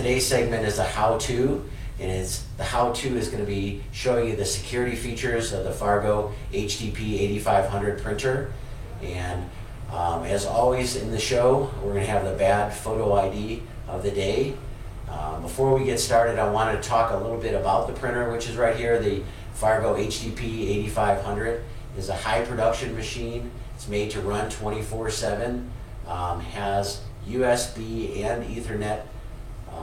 today's segment is a how-to, and the how-to is going to be showing you the security features of the Fargo HDP 8500 printer. And as always in the show, we're going to have the bad photo ID of the day. Before we get started, I want to talk a little bit about the printer, which is right here. The Fargo HDP 8500 is a high production machine. It's made to run 24/7, has USB and Ethernet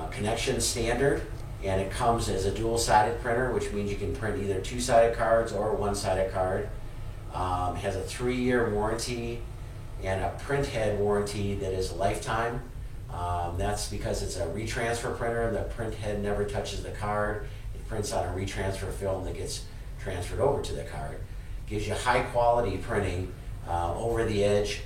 connection standard, and it comes as a dual-sided printer, which means you can print either two-sided cards or a one-sided card. Has a 3-year warranty and a print head warranty that is lifetime. That's because it's a retransfer printer. The print head never touches the card. It prints on a retransfer film that gets transferred over to the card. Gives you high quality printing over the edge,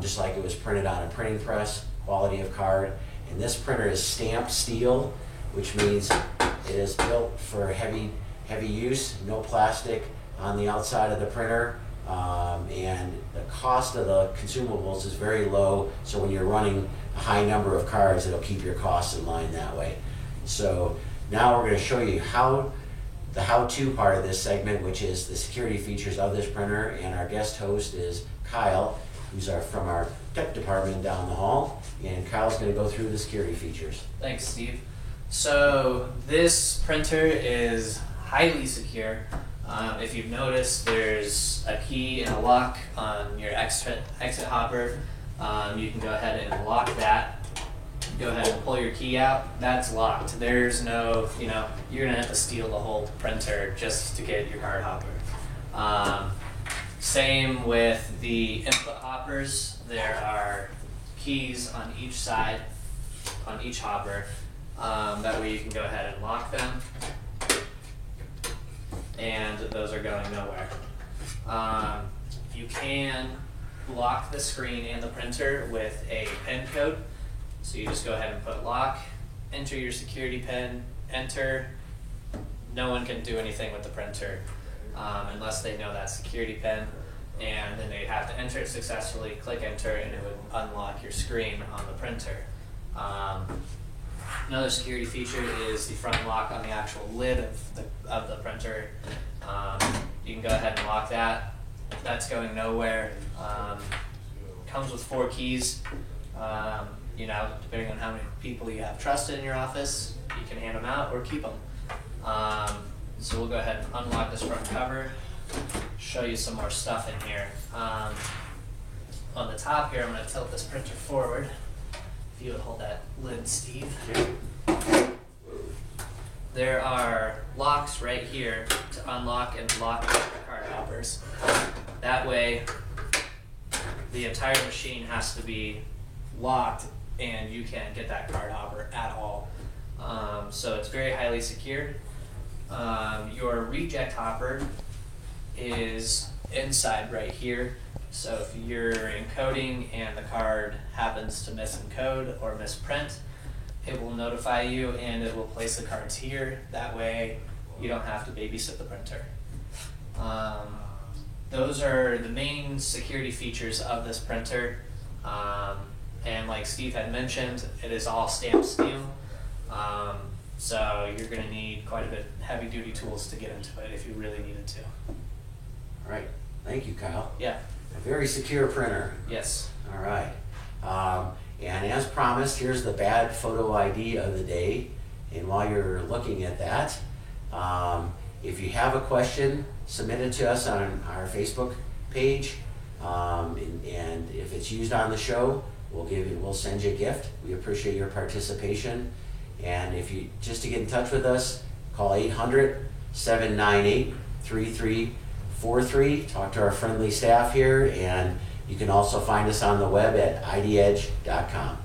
just like it was printed on a printing press, quality of card. And this printer is stamped steel, which means it is built for heavy use, no plastic on the outside of the printer. And the cost of the consumables is very low, so when you're running a high number of cards, it'll keep your costs in line that way. So now we're going to show you the how-to part of this segment, which is the security features of this printer, and our guest host is Kyle, who's from our tech department down the hall, and Kyle's going to go through the security features. Thanks, Steve. So this printer is highly secure. If you've noticed, there's a key and a lock on your exit hopper. You can go ahead and lock that. Go ahead and pull your key out. That's locked. There's no, you're gonna have to steal the whole printer just to get your card hopper. Same with the input hoppers. There are keys on each side, on each hopper. That way you can go ahead and lock them. And those are going nowhere. You can lock the screen and the printer with a PIN code. So you just go ahead and put lock, enter your security PIN, enter. No one can do anything with the printer unless they know that security PIN, and then they'd have to enter it successfully, click enter, and it would unlock your screen on the printer. Another security feature is the front lock on the actual lid of the printer. You can go ahead and lock that. That's going nowhere. Comes with 4 keys. Depending on how many people you have trusted in your office, you can hand them out or keep them. So we'll go ahead and unlock this front cover, show you some more stuff in here. On the top here, I'm going to tilt this printer forward. If you would hold that lid, Steve. There are locks right here to unlock and lock your card hoppers. That way, the entire machine has to be locked and you can't get that card hopper at all. So it's very highly secured. Your reject hopper is inside right here. So if you're encoding and the card happens to misencode or misprint, it will notify you and it will place the cards here. That way you don't have to babysit the printer. Those are the main security features of this printer. And like Steve had mentioned, it is all stamped steel. So you're going to need quite a bit heavy duty tools to get into it if you really needed to. All right. Thank you, Kyle. Yeah. A very secure printer. Yes. All right. And as promised, here's the bad photo ID of the day. And while you're looking at that, if you have a question, submit it to us on our Facebook page. And if it's used on the show, we'll send you a gift. We appreciate your participation. And if you just to get in touch with us, call 800-798-3343. Talk to our friendly staff here, and you can also find us on the web at idedge.com.